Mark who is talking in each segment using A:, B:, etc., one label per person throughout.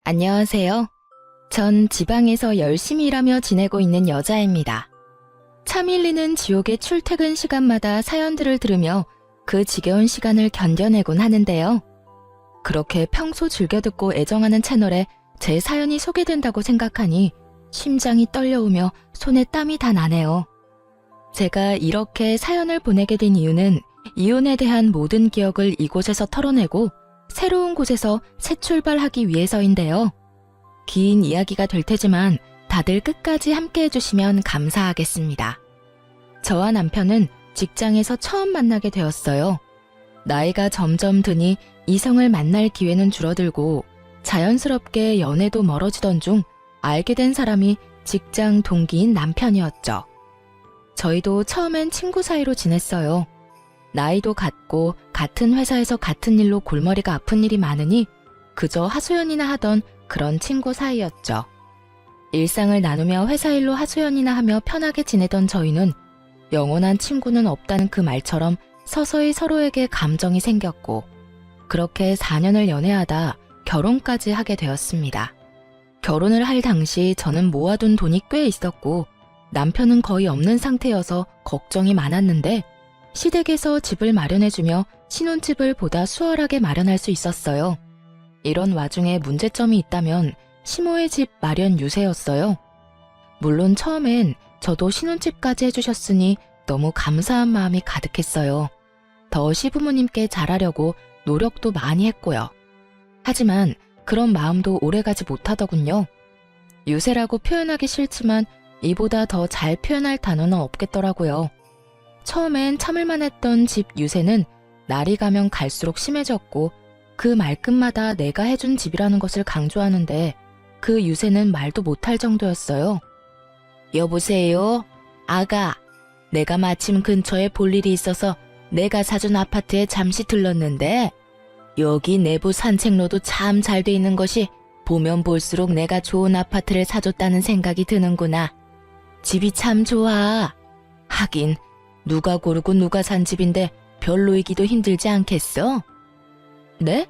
A: 안녕하세요. 전 지방에서 열심히 일하며 지내고 있는 여자입니다. 차 밀리는 지옥의 출퇴근 시간마다 사연들을 들으며 그 지겨운 시간을 견뎌내곤 하는데요. 그렇게 평소 즐겨 듣고 애정하는 채널에 제 사연이 소개된다고 생각하니 심장이 떨려오며 손에 땀이 다 나네요. 제가 이렇게 사연을 보내게 된 이유는 이혼에 대한 모든 기억을 이곳에서 털어내고 새로운 곳에서 새 출발하기 위해서인데요. 긴 이야기가 될 테지만 다들 끝까지 함께 해주시면 감사하겠습니다. 저와 남편은 직장에서 처음 만나게 되었어요. 나이가 점점 드니 이성을 만날 기회는 줄어들고 자연스럽게 연애도 멀어지던 중 알게 된 사람이 직장 동기인 남편이었죠. 저희도 처음엔 친구 사이로 지냈어요. 나이도 같고 같은 회사에서 같은 일로 골머리가 아픈 일이 많으니 그저 하소연이나 하던 그런 친구 사이였죠. 일상을 나누며 회사 일로 하소연이나 하며 편하게 지내던 저희는 영원한 친구는 없다는 그 말처럼 서서히 서로에게 감정이 생겼고 그렇게 4년을 연애하다 결혼까지 하게 되었습니다. 결혼을 할 당시 저는 모아둔 돈이 꽤 있었고 남편은 거의 없는 상태여서 걱정이 많았는데 시댁에서 집을 마련해주며 신혼집을 보다 수월하게 마련할 수 있었어요. 이런 와중에 문제점이 있다면 시모의 집 마련 유세였어요. 물론 처음엔 저도 신혼집까지 해주셨으니 너무 감사한 마음이 가득했어요. 더 시부모님께 잘하려고 노력도 많이 했고요. 하지만 그런 마음도 오래가지 못하더군요. 유세라고 표현하기 싫지만 이보다 더 잘 표현할 단어는 없겠더라고요. 처음엔 참을만 했던 집 유세는 날이 가면 갈수록 심해졌고 그 말끝마다 내가 해준 집이라는 것을 강조하는데 그 유세는 말도 못할 정도였어요. 여보세요? 아가, 내가 마침 근처에 볼 일이 있어서 내가 사준 아파트에 잠시 들렀는데 여기 내부 산책로도 참 잘 돼 있는 것이 보면 볼수록 내가 좋은 아파트를 사줬다는 생각이 드는구나. 집이 참 좋아. 하긴 누가 고르고 누가 산 집인데 별로이기도 힘들지 않겠어? 네?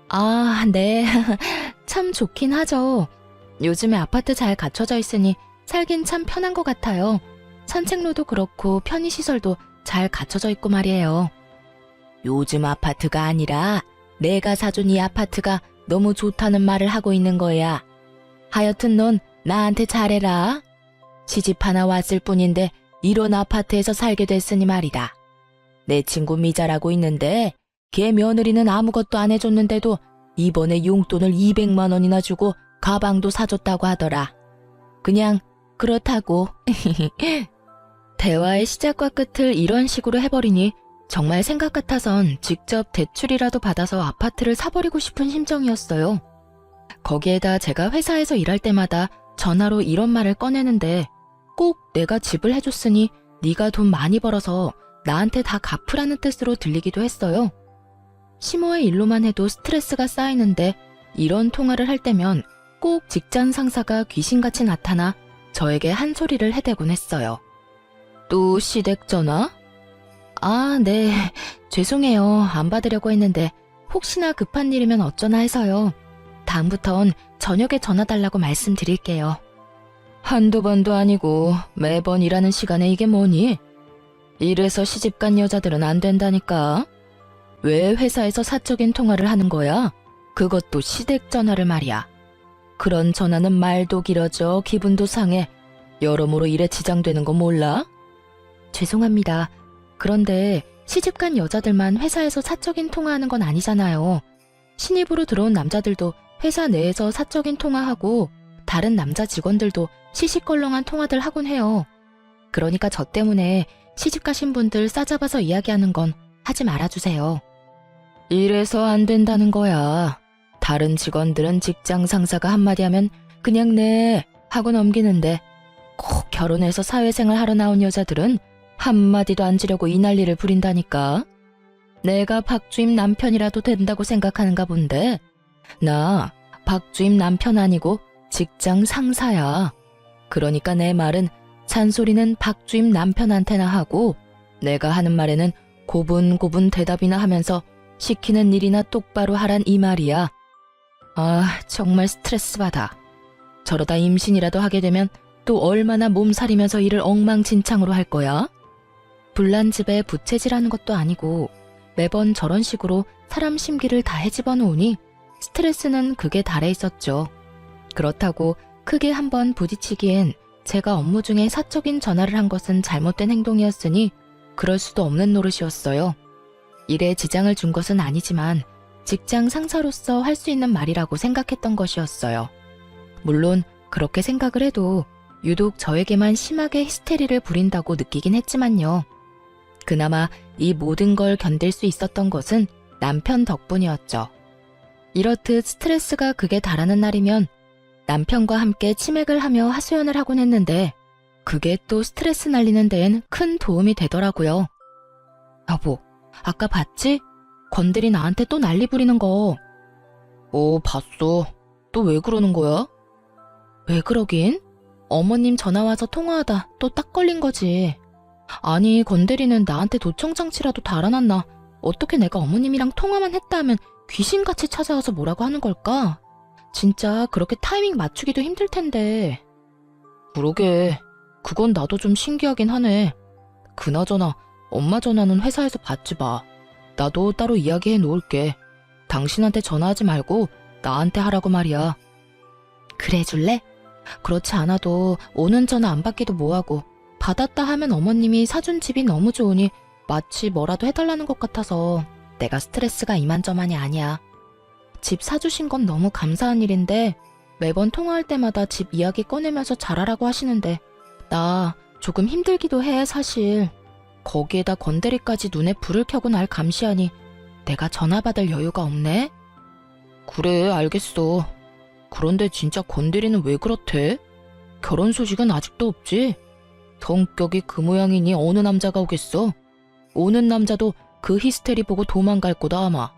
A: 아, 네. 참 좋긴 하죠. 요즘에 아파트 잘 갖춰져 있으니 살긴 참 편한 것 같아요. 산책로도 그렇고 편의시설도 잘 갖춰져 있고 말이에요. 요즘 아파트가 아니라 내가 사준 이 아파트가 너무 좋다는 말을 하고 있는 거야. 하여튼 넌 나한테 잘해라. 시집 하나 왔을 뿐인데 이런 아파트에서 살게 됐으니 말이다. 내 친구 미자라고 있는데 걔 며느리는 아무것도 안 해줬는데도 이번에 용돈을 200만 원이나 주고 가방도 사줬다고 하더라. 그냥 그렇다고. 대화의 시작과 끝을 이런 식으로 해버리니 정말 생각 같아선 직접 대출이라도 받아서 아파트를 사버리고 싶은 심정이었어요. 거기에다 제가 회사에서 일할 때마다 전화로 이런 말을 꺼내는데 꼭 내가 집을 해줬으니 네가 돈 많이 벌어서 나한테 다 갚으라는 뜻으로 들리기도 했어요. 시모의 일로만 해도 스트레스가 쌓이는데 이런 통화를 할 때면 꼭 직장 상사가 귀신같이 나타나 저에게 한 소리를 해대곤 했어요. 또 시댁 전화? 아, 네. 죄송해요. 안 받으려고 했는데 혹시나 급한 일이면 어쩌나 해서요. 다음부턴 저녁에 전화 달라고 말씀드릴게요. 한두 번도 아니고 매번 일하는 시간에 이게 뭐니? 이래서 시집간 여자들은 안 된다니까. 왜 회사에서 사적인 통화를 하는 거야? 그것도 시댁 전화를 말이야. 그런 전화는 말도 길어져 기분도 상해. 여러모로 일에 지장되는 거 몰라? 죄송합니다. 그런데 시집간 여자들만 회사에서 사적인 통화하는 건 아니잖아요. 신입으로 들어온 남자들도 회사 내에서 사적인 통화하고 다른 남자 직원들도 시시껄렁한 통화들 하곤 해요. 그러니까 저 때문에 시집가신 분들 싸잡아서 이야기하는 건 하지 말아주세요. 이래서 안 된다는 거야. 다른 직원들은 직장 상사가 한마디 하면 그냥 네 하고 넘기는데 꼭 결혼해서 사회생활 하러 나온 여자들은 한마디도 안 지려고 이 난리를 부린다니까. 내가 박주임 남편이라도 된다고 생각하는가 본데 나 박주임 남편 아니고 직장 상사야. 그러니까 내 말은 잔소리는 박주임 남편한테나 하고 내가 하는 말에는 고분고분 대답이나 하면서 시키는 일이나 똑바로 하란 이 말이야. 정말 스트레스 받아. 저러다 임신이라도 하게 되면 또 얼마나 몸살이면서 일을 엉망진창으로 할 거야? 불난 집에 부채질하는 것도 아니고 매번 저런 식으로 사람 심기를 다 헤집어 놓으니 스트레스는 극에 달해 있었죠. 그렇다고 크게 한번 부딪히기엔 제가 업무 중에 사적인 전화를 한 것은 잘못된 행동이었으니 그럴 수도 없는 노릇이었어요. 일에 지장을 준 것은 아니지만 직장 상사로서 할 수 있는 말이라고 생각했던 것이었어요. 물론 그렇게 생각을 해도 유독 저에게만 심하게 히스테리를 부린다고 느끼긴 했지만요. 그나마 이 모든 걸 견딜 수 있었던 것은 남편 덕분이었죠. 이렇듯 스트레스가 극에 달하는 날이면 남편과 함께 치맥을 하며 하소연을 하곤 했는데 그게 또 스트레스 날리는 데엔 큰 도움이 되더라고요. 여보, 아까 봤지? 건들이 나한테 또 난리 부리는 거. 봤어. 또 왜 그러는 거야? 왜 그러긴? 어머님 전화 와서 통화하다 또 딱 걸린 거지. 아니, 건대리는 나한테 도청장치라도 달아놨나? 어떻게 내가 어머님이랑 통화만 했다 하면 귀신같이 찾아와서 뭐라고 하는 걸까? 진짜 그렇게 타이밍 맞추기도 힘들 텐데. 그러게, 그건 나도 좀 신기하긴 하네. 그나저나 엄마 전화는 회사에서 받지 마. 나도 따로 이야기해 놓을게. 당신한테 전화하지 말고 나한테 하라고 말이야. 그래 줄래? 그렇지 않아도 오는 전화 안 받기도 뭐하고 받았다 하면 어머님이 사준 집이 너무 좋으니 마치 뭐라도 해달라는 것 같아서 내가 스트레스가 이만저만이 아니야. 집 사주신 건 너무 감사한 일인데 매번 통화할 때마다 집 이야기 꺼내면서 잘하라고 하시는데 나 조금 힘들기도 해 사실. 거기에다 건드리까지 눈에 불을 켜고 날 감시하니 내가 전화 받을 여유가 없네? 그래, 알겠어. 그런데 진짜 건드리는 왜 그렇대? 결혼 소식은 아직도 없지? 성격이 그 모양이니 어느 남자가 오겠어? 오는 남자도 그 히스테리 보고 도망갈 거다 아마.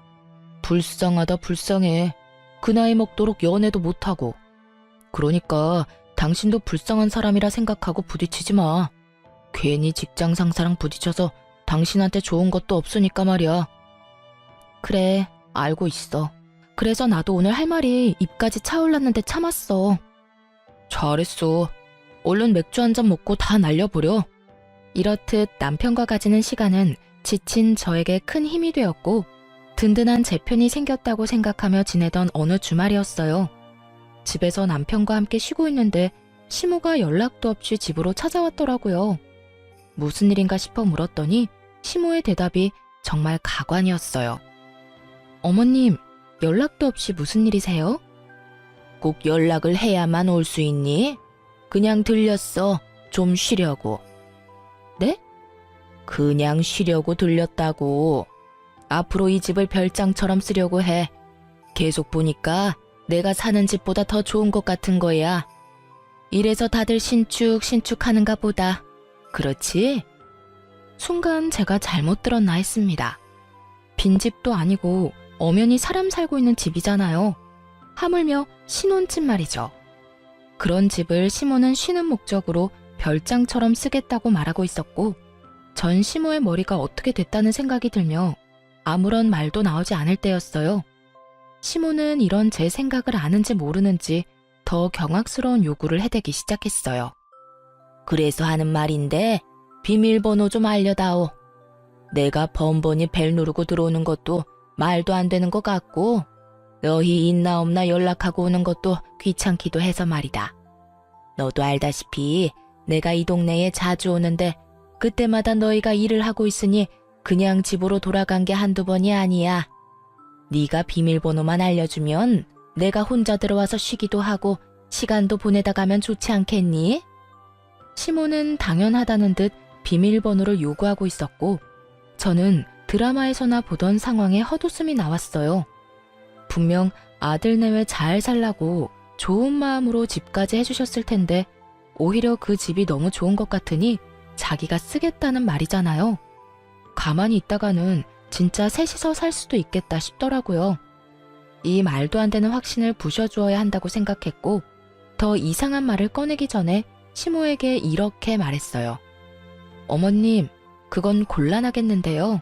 A: 불쌍하다 불쌍해. 그 나이 먹도록 연애도 못하고. 그러니까 당신도 불쌍한 사람이라 생각하고 부딪히지 마. 괜히 직장 상사랑 부딪혀서 당신한테 좋은 것도 없으니까 말이야. 그래, 알고 있어. 그래서 나도 오늘 할 말이 입까지 차올랐는데 참았어. 잘했어. 얼른 맥주 한 잔 먹고 다 날려버려. 이렇듯 남편과 가지는 시간은 지친 저에게 큰 힘이 되었고 든든한 제 편이 생겼다고 생각하며 지내던 어느 주말이었어요. 집에서 남편과 함께 쉬고 있는데 시모가 연락도 없이 집으로 찾아왔더라고요. 무슨 일인가 싶어 물었더니 시모의 대답이 정말 가관이었어요. 어머님, 연락도 없이 무슨 일이세요? 꼭 연락을 해야만 올 수 있니? 그냥 들렸어. 좀 쉬려고. 네? 그냥 쉬려고 들렸다고. 앞으로 이 집을 별장처럼 쓰려고 해. 계속 보니까 내가 사는 집보다 더 좋은 것 같은 거야. 이래서 다들 신축하는가 보다. 그렇지? 순간 제가 잘못 들었나 했습니다. 빈집도 아니고 엄연히 사람 살고 있는 집이잖아요. 하물며 신혼집 말이죠. 그런 집을 시모는 쉬는 목적으로 별장처럼 쓰겠다고 말하고 있었고 전 시모의 머리가 어떻게 됐다는 생각이 들며 아무런 말도 나오지 않을 때였어요. 시모는 이런 제 생각을 아는지 모르는지 더 경악스러운 요구를 해대기 시작했어요. 그래서 하는 말인데 비밀번호 좀 알려다오. 내가 번번이 벨 누르고 들어오는 것도 말도 안 되는 것 같고 너희 있나 없나 연락하고 오는 것도 귀찮기도 해서 말이다. 너도 알다시피 내가 이 동네에 자주 오는데 그때마다 너희가 일을 하고 있으니 그냥 집으로 돌아간 게 한두 번이 아니야. 네가 비밀번호만 알려주면 내가 혼자 들어와서 쉬기도 하고 시간도 보내다 가면 좋지 않겠니? 시모는 당연하다는 듯 비밀번호를 요구하고 있었고 저는 드라마에서나 보던 상황에 헛웃음이 나왔어요. 분명 아들 내외 잘 살라고 좋은 마음으로 집까지 해주셨을 텐데 오히려 그 집이 너무 좋은 것 같으니 자기가 쓰겠다는 말이잖아요. 가만히 있다가는 진짜 셋이서 살 수도 있겠다 싶더라고요. 이 말도 안 되는 확신을 부셔주어야 한다고 생각했고 더 이상한 말을 꺼내기 전에 시모에게 이렇게 말했어요. 어머님, 그건 곤란하겠는데요.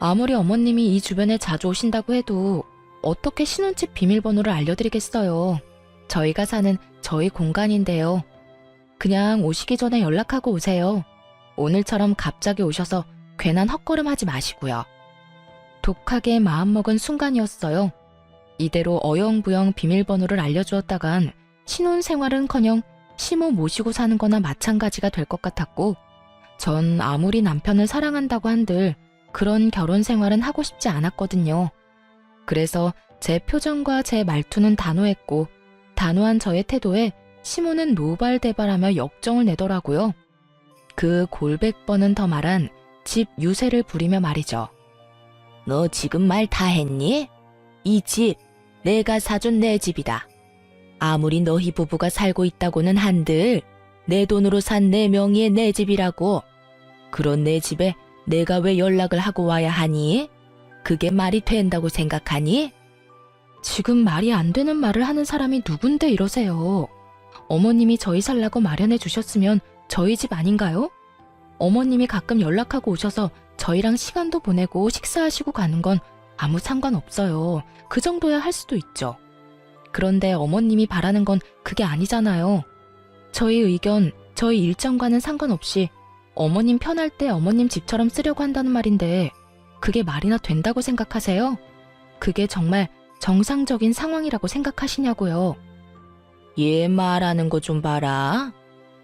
A: 아무리 어머님이 이 주변에 자주 오신다고 해도 어떻게 신혼집 비밀번호를 알려드리겠어요. 저희가 사는 저희 공간인데요. 그냥 오시기 전에 연락하고 오세요. 오늘처럼 갑자기 오셔서 괜한 헛걸음 하지 마시고요. 독하게 마음먹은 순간이었어요. 이대로 어영부영 비밀번호를 알려주었다간 신혼생활은커녕 시모 모시고 사는 거나 마찬가지가 될 것 같았고, 전 아무리 남편을 사랑한다고 한들 그런 결혼 생활은 하고 싶지 않았거든요. 그래서 제 표정과 제 말투는 단호했고, 단호한 저의 태도에 시모는 노발대발하며 역정을 내더라고요. 그 골백 번은 더 말한 집 유세를 부리며 말이죠. 너 지금 말 다 했니? 이 집 내가 사준 내 집이다. 아무리 너희 부부가 살고 있다고는 한들 내 돈으로 산 내 명의의 내 집이라고. 그런 내 집에 내가 왜 연락을 하고 와야 하니? 그게 말이 된다고 생각하니? 지금 말이 안 되는 말을 하는 사람이 누군데 이러세요. 어머님이 저희 살라고 마련해 주셨으면 저희 집 아닌가요? 어머님이 가끔 연락하고 오셔서 저희랑 시간도 보내고 식사하시고 가는 건 아무 상관없어요. 그 정도야 할 수도 있죠. 그런데 어머님이 바라는 건 그게 아니잖아요. 저희 의견, 저희 일정과는 상관없이 어머님 편할 때 어머님 집처럼 쓰려고 한다는 말인데 그게 말이나 된다고 생각하세요? 그게 정말 정상적인 상황이라고 생각하시냐고요. 얘 말하는 거 좀 봐라.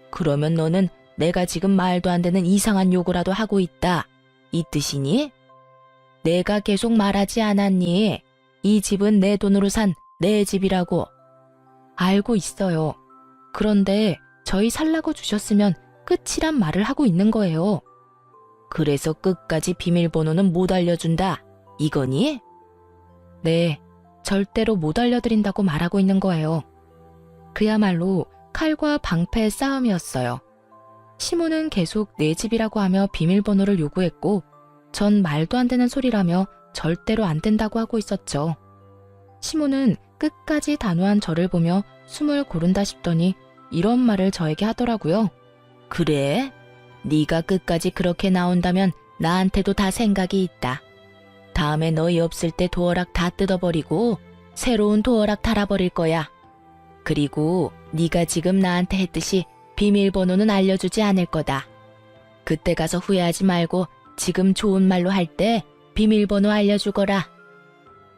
A: 그러면 너는 내가 지금 말도 안 되는 이상한 요구라도 하고 있다, 이 뜻이니? 내가 계속 말하지 않았니? 이 집은 내 돈으로 산 내 집이라고. 알고 있어요. 그런데 저희 살라고 주셨으면 끝이란 말을 하고 있는 거예요. 그래서 끝까지 비밀번호는 못 알려준다, 이거니? 네, 절대로 못 알려드린다고 말하고 있는 거예요. 그야말로 칼과 방패의 싸움이었어요. 시모는 계속 내 집이라고 하며 비밀번호를 요구했고, 전 말도 안 되는 소리라며 절대로 안 된다고 하고 있었죠. 시모는 끝까지 단호한 저를 보며 숨을 고른다 싶더니 이런 말을 저에게 하더라고요. 그래? 네가 끝까지 그렇게 나온다면 나한테도 다 생각이 있다. 다음에 너희 없을 때 도어락 다 뜯어버리고 새로운 도어락 달아버릴 거야. 그리고 네가 지금 나한테 했듯이 비밀번호는 알려주지 않을 거다. 그때 가서 후회하지 말고 지금 좋은 말로 할 때 비밀번호 알려주거라.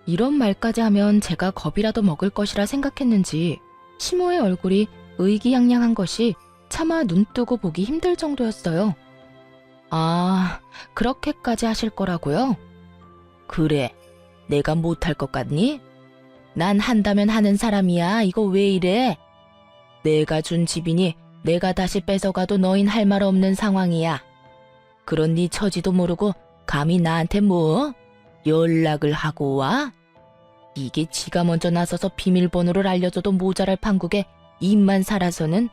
A: 이런 말까지 하면 제가 겁이라도 먹을 것이라 생각했는지 시모의 얼굴이 의기양양한 것이 차마 눈 뜨고 보기 힘들 정도였어요. 아, 그렇게까지 하실 거라고요? 그래, 내가 못할 것 같니? 난 한다면 하는 사람이야. 이거 왜 이래? 내가 준 집이니 내가 다시 뺏어가도 너흰 할 말 없는 상황이야. 그런 네 처지도 모르고 감히 나한테 뭐? 연락을 하고 와? 이게 지가 먼저 나서서 비밀번호를 알려줘도 모자랄 판국에 입만 살아서는?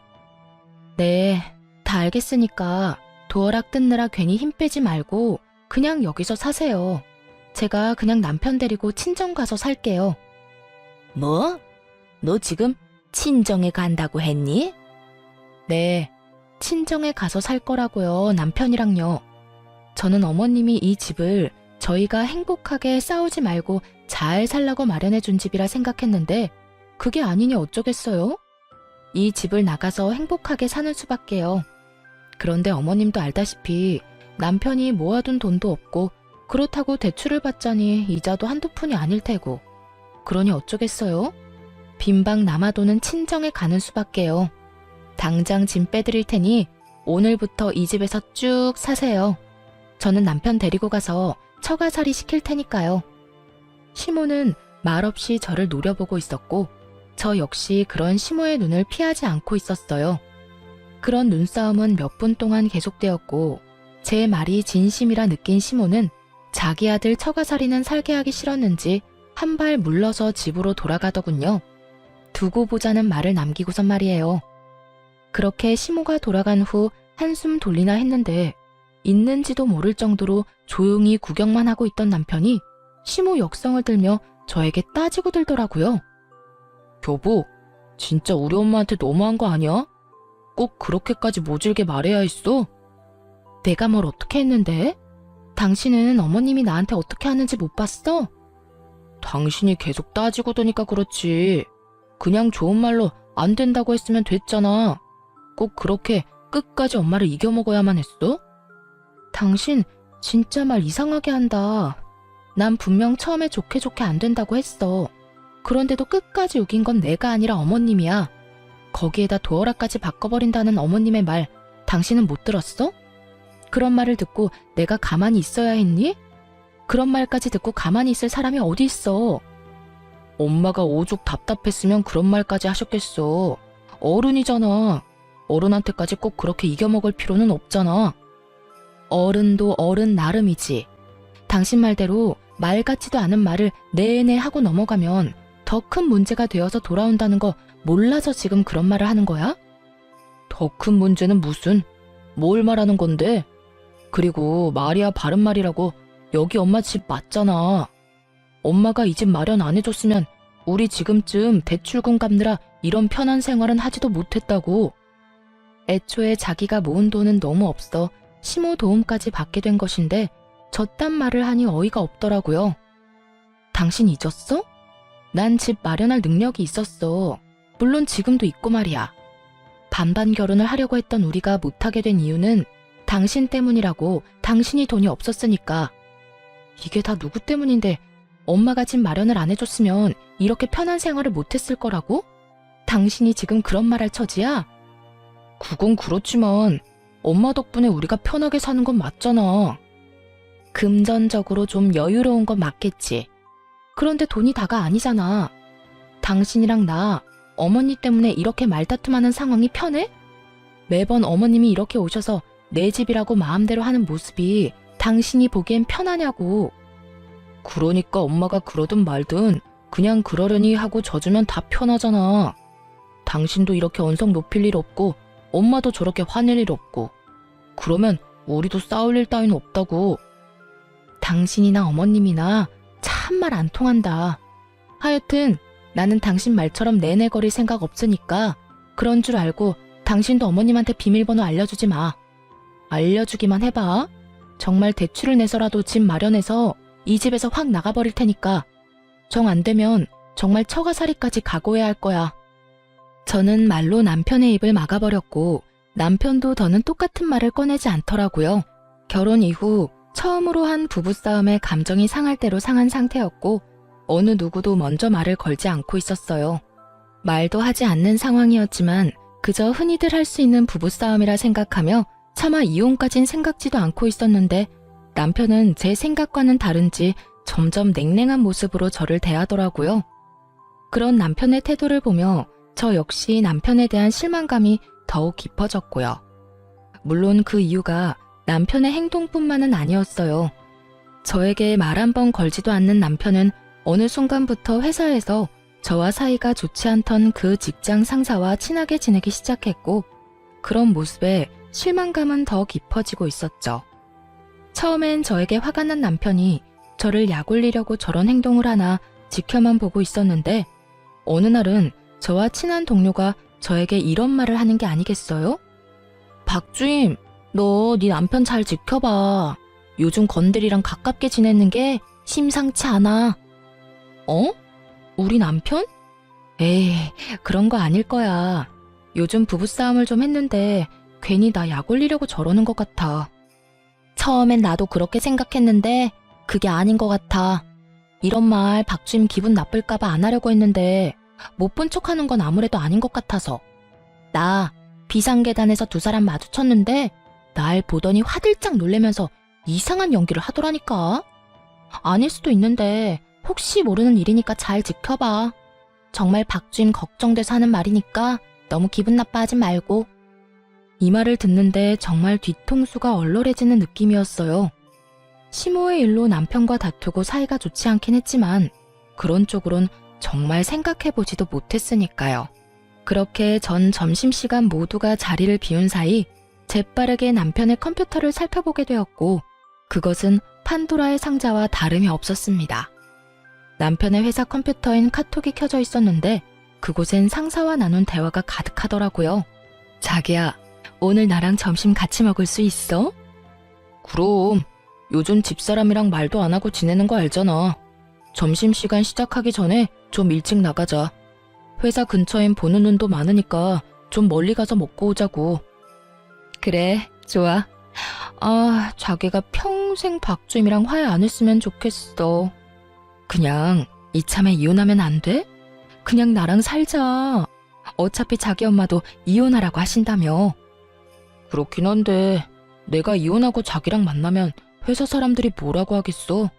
A: 네, 다 알겠으니까 도어락 뜯느라 괜히 힘 빼지 말고 그냥 여기서 사세요. 제가 그냥 남편 데리고 친정 가서 살게요. 뭐? 너 지금 친정에 간다고 했니? 네, 친정에 가서 살 거라고요, 남편이랑요. 저는 어머님이 이 집을 저희가 행복하게 싸우지 말고 잘 살라고 마련해 준 집이라 생각했는데 그게 아니니 어쩌겠어요? 이 집을 나가서 행복하게 사는 수밖에요. 그런데 어머님도 알다시피 남편이 모아둔 돈도 없고 그렇다고 대출을 받자니 이자도 한두 푼이 아닐 테고. 그러니 어쩌겠어요? 빈방 남아도는 친정에 가는 수밖에요. 당장 짐 빼드릴 테니 오늘부터 이 집에서 쭉 사세요. 저는 남편 데리고 가서 처가살이 시킬 테니까요. 시모는 말없이 저를 노려보고 있었고 저 역시 그런 시모의 눈을 피하지 않고 있었어요. 그런 눈싸움은 몇 분 동안 계속되었고 제 말이 진심이라 느낀 시모는 자기 아들 처가살이는 살게 하기 싫었는지 한 발 물러서 집으로 돌아가더군요. 두고 보자는 말을 남기고선 말이에요. 그렇게 시모가 돌아간 후 한숨 돌리나 했는데 있는지도 모를 정도로 조용히 구경만 하고 있던 남편이 시모 역성을 들며 저에게 따지고 들더라고요. 여보, 진짜 우리 엄마한테 너무한 거 아니야? 꼭 그렇게까지 모질게 말해야 했어? 내가 뭘 어떻게 했는데? 당신은 어머님이 나한테 어떻게 하는지 못 봤어? 당신이 계속 따지고 드니까 그렇지. 그냥 좋은 말로 안 된다고 했으면 됐잖아. 꼭 그렇게 끝까지 엄마를 이겨먹어야만 했어? 당신 진짜 말 이상하게 한다. 난 분명 처음에 좋게 안 된다고 했어. 그런데도 끝까지 우긴 건 내가 아니라 어머님이야. 거기에다 도어락까지 바꿔버린다는 어머님의 말 당신은 못 들었어? 그런 말을 듣고 내가 가만히 있어야 했니? 그런 말까지 듣고 가만히 있을 사람이 어디 있어? 엄마가 오죽 답답했으면 그런 말까지 하셨겠어. 어른이잖아. 어른한테까지 꼭 그렇게 이겨먹을 필요는 없잖아. 어른도 어른 나름이지. 당신 말대로 말 같지도 않은 말을 내내 하고 넘어가면 더 큰 문제가 되어서 돌아온다는 거 몰라서 지금 그런 말을 하는 거야? 더 큰 문제는 무슨? 뭘 말하는 건데? 그리고 말이야 바른 말이라고 여기 엄마 집 맞잖아. 엄마가 이 집 마련 안 해줬으면 우리 지금쯤 대출금 갚느라 이런 편한 생활은 하지도 못했다고. 애초에 자기가 모은 돈은 너무 없어 시모 도움까지 받게 된 것인데 저딴 말을 하니 어이가 없더라고요. 당신 잊었어? 난 집 마련할 능력이 있었어. 물론 지금도 있고 말이야. 반반 결혼을 하려고 했던 우리가 못하게 된 이유는 당신 때문이라고. 당신이 돈이 없었으니까. 이게 다 누구 때문인데 엄마가 집 마련을 안 해줬으면 이렇게 편한 생활을 못했을 거라고? 당신이 지금 그런 말 할 처지야? 그건 그렇지만 엄마 덕분에 우리가 편하게 사는 건 맞잖아. 금전적으로 좀 여유로운 건 맞겠지. 그런데 돈이 다가 아니잖아. 당신이랑 나, 어머니 때문에 이렇게 말다툼하는 상황이 편해? 매번 어머님이 이렇게 오셔서 내 집이라고 마음대로 하는 모습이 당신이 보기엔 편하냐고. 그러니까 엄마가 그러든 말든 그냥 그러려니 하고 져주면 다 편하잖아. 당신도 이렇게 언성 높일 일 없고 엄마도 저렇게 화낼 일 없고. 그러면 우리도 싸울 일 따윈 없다고. 당신이나 어머님이나 참말 안 통한다. 하여튼 나는 당신 말처럼 내내거릴 생각 없으니까 그런 줄 알고 당신도 어머님한테 비밀번호 알려주지 마. 알려주기만 해봐. 정말 대출을 내서라도 집 마련해서 이 집에서 확 나가버릴 테니까. 정 안 되면 정말 처가살이까지 각오해야 할 거야. 저는 말로 남편의 입을 막아버렸고 남편도 더는 똑같은 말을 꺼내지 않더라고요. 결혼 이후 처음으로 한 부부싸움에 감정이 상할 대로 상한 상태였고 어느 누구도 먼저 말을 걸지 않고 있었어요. 말도 하지 않는 상황이었지만 그저 흔히들 할 수 있는 부부싸움이라 생각하며 차마 이혼까진 생각지도 않고 있었는데 남편은 제 생각과는 다른지 점점 냉랭한 모습으로 저를 대하더라고요. 그런 남편의 태도를 보며 저 역시 남편에 대한 실망감이 더욱 깊어졌고요. 물론 그 이유가 남편의 행동뿐만은 아니었어요. 저에게 말 한 번 걸지도 않는 남편은 어느 순간부터 회사에서 저와 사이가 좋지 않던 그 직장 상사와 친하게 지내기 시작했고 그런 모습에 실망감은 더 깊어지고 있었죠. 처음엔 저에게 화가 난 남편이 저를 약올리려고 저런 행동을 하나 지켜만 보고 있었는데 어느 날은 저와 친한 동료가 저에게 이런 말을 하는 게 아니겠어요? 박주임, 너 네 남편 잘 지켜봐. 요즘 건들이랑 가깝게 지내는 게 심상치 않아. 어? 우리 남편? 에이, 그런 거 아닐 거야. 요즘 부부싸움을 좀 했는데 괜히 나 약올리려고 저러는 것 같아. 처음엔 나도 그렇게 생각했는데 그게 아닌 것 같아. 이런 말 박주임 기분 나쁠까봐 안 하려고 했는데 못 본 척하는 건 아무래도 아닌 것 같아서. 나 비상계단에서 두 사람 마주쳤는데 날 보더니 화들짝 놀래면서 이상한 연기를 하더라니까. 아닐 수도 있는데 혹시 모르는 일이니까 잘 지켜봐. 정말 박주임 걱정돼서 하는 말이니까 너무 기분 나빠하지 말고. 이 말을 듣는데 정말 뒤통수가 얼얼해지는 느낌이었어요. 시모의 일로 남편과 다투고 사이가 좋지 않긴 했지만 그런 쪽으론 정말 생각해보지도 못했으니까요. 그렇게 전 점심시간 모두가 자리를 비운 사이 재빠르게 남편의 컴퓨터를 살펴보게 되었고 그것은 판도라의 상자와 다름이 없었습니다. 남편의 회사 컴퓨터엔 카톡이 켜져 있었는데 그곳엔 상사와 나눈 대화가 가득하더라고요. 자기야, 오늘 나랑 점심 같이 먹을 수 있어? 그럼, 요즘 집사람이랑 말도 안 하고 지내는 거 알잖아. 점심시간 시작하기 전에 좀 일찍 나가자. 회사 근처엔 보는 눈도 많으니까 좀 멀리 가서 먹고 오자고. 그래, 좋아. 아, 자기가 평생 박주임이랑 화해 안 했으면 좋겠어. 그냥 이참에 이혼하면 안 돼? 그냥 나랑 살자. 어차피 자기 엄마도 이혼하라고 하신다며. 그렇긴 한데 내가 이혼하고 자기랑 만나면 회사 사람들이 뭐라고 하겠어?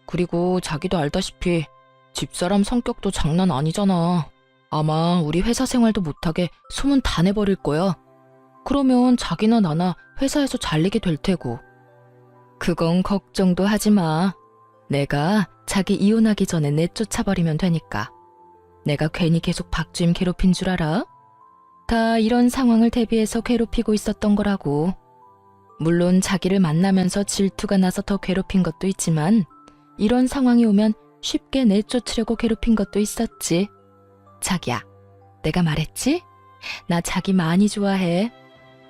A: 그리고 자기도 알다시피 집사람 성격도 장난 아니잖아. 아마 우리 회사 생활도 못하게 소문 다 내버릴 거야. 그러면 자기나 나나 회사에서 잘리게 될 테고. 그건 걱정도 하지 마. 내가 자기 이혼하기 전에 내쫓아버리면 되니까. 내가 괜히 계속 박주임 괴롭힌 줄 알아? 다 이런 상황을 대비해서 괴롭히고 있었던 거라고. 물론 자기를 만나면서 질투가 나서 더 괴롭힌 것도 있지만 이런 상황이 오면 쉽게 내쫓으려고 괴롭힌 것도 있었지. 자기야, 내가 말했지? 나 자기 많이 좋아해.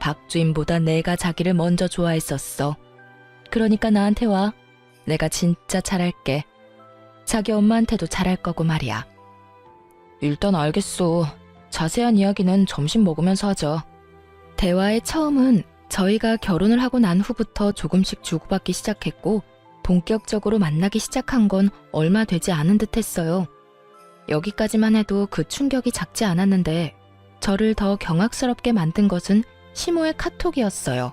A: 박주임보다 내가 자기를 먼저 좋아했었어. 그러니까 나한테 와. 내가 진짜 잘할게. 자기 엄마한테도 잘할 거고 말이야. 일단 알겠어. 자세한 이야기는 점심 먹으면서 하자. 대화의 처음은 저희가 결혼을 하고 난 후부터 조금씩 주고받기 시작했고 본격적으로 만나기 시작한 건 얼마 되지 않은 듯 했어요. 여기까지만 해도 그 충격이 작지 않았는데 저를 더 경악스럽게 만든 것은 시모의 카톡이었어요.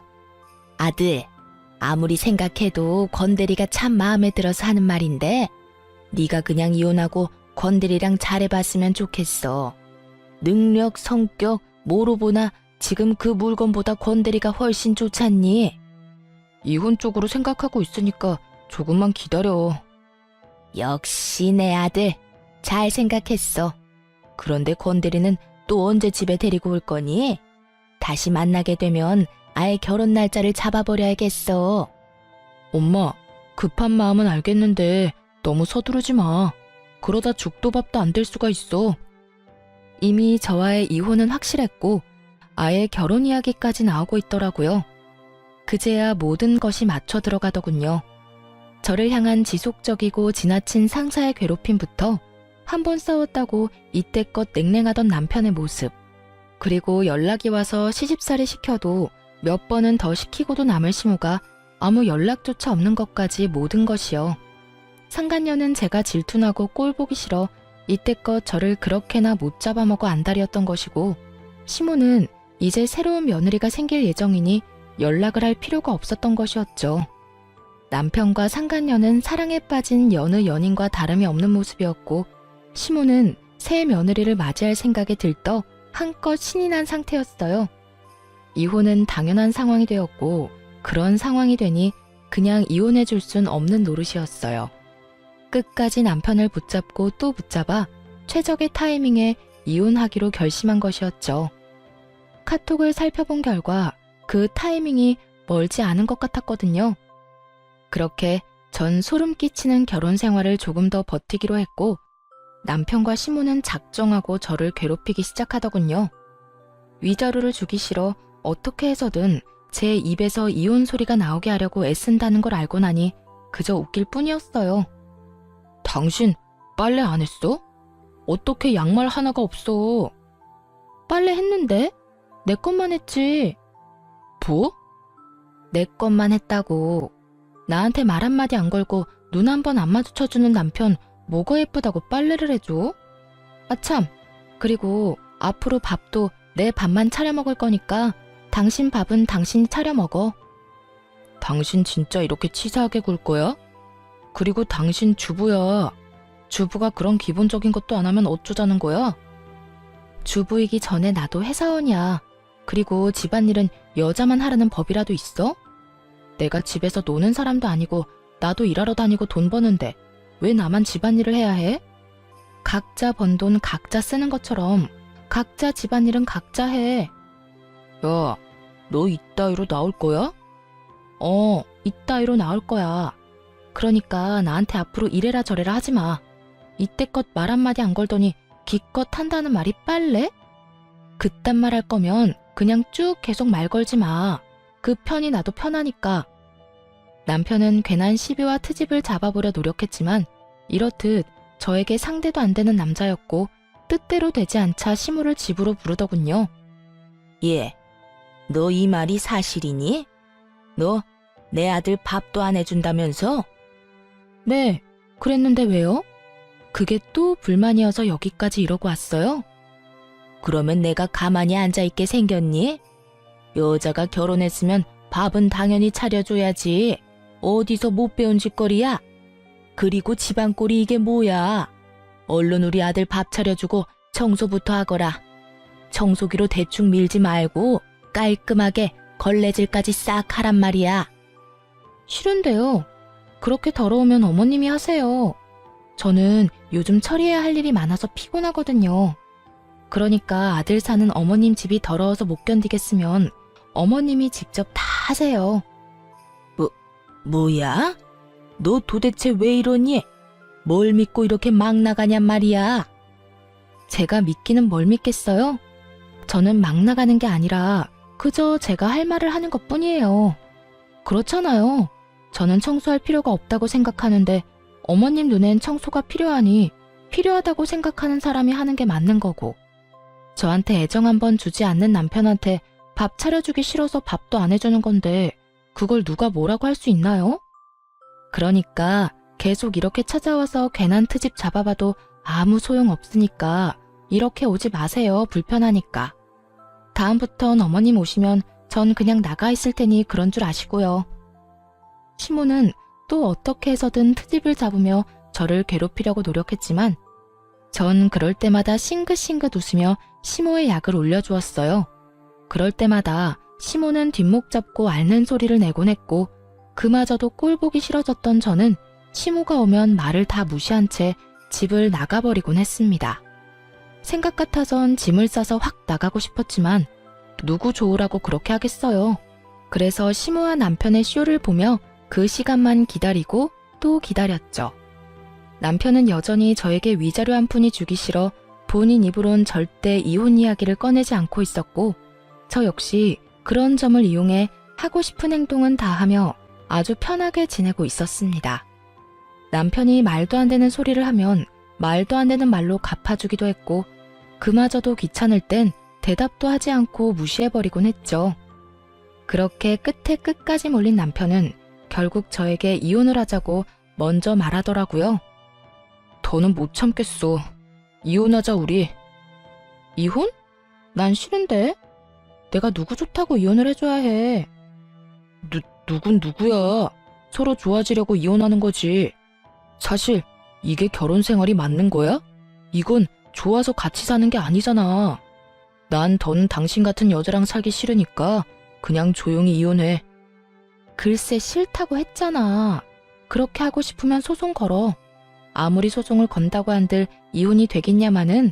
A: 아들, 아무리 생각해도 권대리가 참 마음에 들어서 하는 말인데 네가 그냥 이혼하고 권대리랑 잘해봤으면 좋겠어. 능력, 성격, 뭐로 보나 지금 그 물건보다 권대리가 훨씬 좋잖니? 이혼 쪽으로 생각하고 있으니까 조금만 기다려. 역시 내 아들, 잘 생각했어. 그런데 권대리는 또 언제 집에 데리고 올 거니? 다시 만나게 되면 아예 결혼 날짜를 잡아버려야겠어. 엄마, 급한 마음은 알겠는데 너무 서두르지 마. 그러다 죽도 밥도 안 될 수가 있어. 이미 저와의 이혼은 확실했고 아예 결혼 이야기까지 나오고 있더라고요. 그제야 모든 것이 맞춰 들어가더군요. 저를 향한 지속적이고 지나친 상사의 괴롭힘부터 한 번 싸웠다고 이때껏 냉랭하던 남편의 모습, 그리고 연락이 와서 시집살이 시켜도 몇 번은 더 시키고도 남을 시모가 아무 연락조차 없는 것까지 모든 것이요. 상간녀는 제가 질투나고 꼴보기 싫어 이때껏 저를 그렇게나 못 잡아먹어 안달이었던 것이고, 시모는 이제 새로운 며느리가 생길 예정이니 연락을 할 필요가 없었던 것이었죠. 남편과 상간녀는 사랑에 빠진 여느 연인과 다름이 없는 모습이었고, 시모는 새 며느리를 맞이할 생각에 들떠 한껏 신이 난 상태였어요. 이혼은 당연한 상황이 되었고, 그런 상황이 되니 그냥 이혼해 줄 순 없는 노릇이었어요. 끝까지 남편을 붙잡고 또 붙잡아 최적의 타이밍에 이혼하기로 결심한 것이었죠. 카톡을 살펴본 결과 그 타이밍이 멀지 않은 것 같았거든요. 그렇게 전 소름 끼치는 결혼 생활을 조금 더 버티기로 했고, 남편과 시모는 작정하고 저를 괴롭히기 시작하더군요. 위자료를 주기 싫어 어떻게 해서든 제 입에서 이혼 소리가 나오게 하려고 애쓴다는 걸 알고 나니 그저 웃길 뿐이었어요. 당신 빨래 안 했어? 어떻게 양말 하나가 없어? 빨래 했는데? 내 것만 했지. 뭐? 내 것만 했다고. 나한테 말 한마디 안 걸고 눈 한 번 안 마주쳐주는 남편 뭐가 예쁘다고 빨래를 해줘? 아참, 그리고 앞으로 밥도 내 밥만 차려 먹을 거니까 당신 밥은 당신이 차려 먹어. 당신 진짜 이렇게 치사하게 굴 거야? 그리고 당신 주부야. 주부가 그런 기본적인 것도 안 하면 어쩌자는 거야? 주부이기 전에 나도 회사원이야. 그리고 집안일은 여자만 하라는 법이라도 있어? 내가 집에서 노는 사람도 아니고 나도 일하러 다니고 돈 버는데 왜 나만 집안일을 해야 해? 각자 번 돈 각자 쓰는 것처럼 각자 집안일은 각자 해. 야, 너 이따위로 나올 거야? 이따위로 나올 거야. 그러니까 나한테 앞으로 이래라 저래라 하지 마. 이때껏 말 한마디 안 걸더니 기껏 한다는 말이 빨래? 그딴 말 할 거면 그냥 쭉 계속 말 걸지 마. 그 편이 나도 편하니까. 남편은 괜한 시비와 트집을 잡아보려 노력했지만 이렇듯 저에게 상대도 안 되는 남자였고 뜻대로 되지 않자 시모를 집으로 부르더군요.
B: 예, 너 이 말이 사실이니? 너 내 아들 밥도 안 해준다면서?
A: 네, 그랬는데 왜요? 그게 또 불만이어서 여기까지 이러고 왔어요?
B: 그러면 내가 가만히 앉아있게 생겼니? 여자가 결혼했으면 밥은 당연히 차려줘야지. 어디서 못 배운 짓거리야? 그리고 집안꼴이 이게 뭐야? 얼른 우리 아들 밥 차려주고 청소부터 하거라. 청소기로 대충 밀지 말고 깔끔하게 걸레질까지 싹 하란 말이야.
A: 싫은데요. 그렇게 더러우면 어머님이 하세요. 저는 요즘 처리해야 할 일이 많아서 피곤하거든요. 그러니까 아들 사는 어머님 집이 더러워서 못 견디겠으면 어머님이 직접 다 하세요.
B: 뭐야? 너 도대체 왜 이러니? 뭘 믿고 이렇게 막 나가냔 말이야.
A: 제가 믿기는 뭘 믿겠어요? 저는 막 나가는 게 아니라 그저 제가 할 말을 하는 것뿐이에요. 그렇잖아요. 저는 청소할 필요가 없다고 생각하는데 어머님 눈엔 청소가 필요하니 필요하다고 생각하는 사람이 하는 게 맞는 거고, 저한테 애정 한번 주지 않는 남편한테 밥 차려주기 싫어서 밥도 안 해주는 건데 그걸 누가 뭐라고 할 수 있나요? 그러니까 계속 이렇게 찾아와서 괜한 트집 잡아봐도 아무 소용 없으니까 이렇게 오지 마세요. 불편하니까. 다음부턴 어머님 오시면 전 그냥 나가 있을 테니 그런 줄 아시고요. 시모는 또 어떻게 해서든 트집을 잡으며 저를 괴롭히려고 노력했지만 전 그럴 때마다 싱긋싱긋 웃으며 시모의 약을 올려주었어요. 그럴 때마다 시모는 뒷목 잡고 앓는 소리를 내곤 했고, 그마저도 꼴 보기 싫어졌던 저는 시모가 오면 말을 다 무시한 채 집을 나가버리곤 했습니다. 생각 같아선 짐을 싸서 확 나가고 싶었지만 누구 좋으라고 그렇게 하겠어요. 그래서 시모와 남편의 쇼를 보며 그 시간만 기다리고 또 기다렸죠. 남편은 여전히 저에게 위자료 한 푼이 주기 싫어 본인 입으론 절대 이혼 이야기를 꺼내지 않고 있었고, 저 역시 그런 점을 이용해 하고 싶은 행동은 다 하며 아주 편하게 지내고 있었습니다. 남편이 말도 안 되는 소리를 하면 말도 안 되는 말로 갚아주기도 했고, 그마저도 귀찮을 땐 대답도 하지 않고 무시해버리곤 했죠. 그렇게 끝에 끝까지 몰린 남편은 결국 저에게 이혼을 하자고 먼저 말하더라고요. 더는 못 참겠어. 이혼하자 우리. 이혼? 난 싫은데? 내가 누구 좋다고 이혼을 해줘야 해. 누군 누구야. 서로 좋아지려고 이혼하는 거지. 사실 이게 결혼 생활이 맞는 거야? 이건 좋아서 같이 사는 게 아니잖아. 난 더는 당신 같은 여자랑 살기 싫으니까 그냥 조용히 이혼해. 글쎄 싫다고 했잖아. 그렇게 하고 싶으면 소송 걸어. 아무리 소송을 건다고 한들 이혼이 되겠냐마는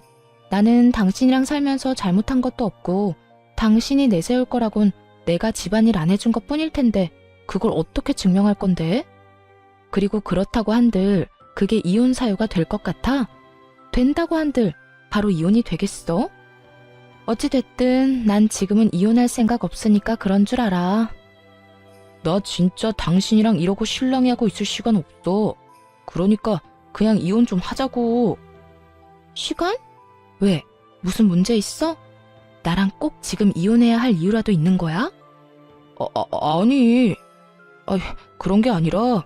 A: 나는 당신이랑 살면서 잘못한 것도 없고 당신이 내세울 거라곤 내가 집안일 안 해준 것 뿐일 텐데 그걸 어떻게 증명할 건데? 그리고 그렇다고 한들 그게 이혼 사유가 될 것 같아? 된다고 한들 바로 이혼이 되겠어? 어찌됐든 난 지금은 이혼할 생각 없으니까 그런 줄 알아. 나 진짜 당신이랑 이러고 실랑이 하고 있을 시간 없어. 그러니까 그냥 이혼 좀 하자고. 시간? 왜? 무슨 문제 있어? 나랑 꼭 지금 이혼해야 할 이유라도 있는 거야? 아니. 그런 게 아니라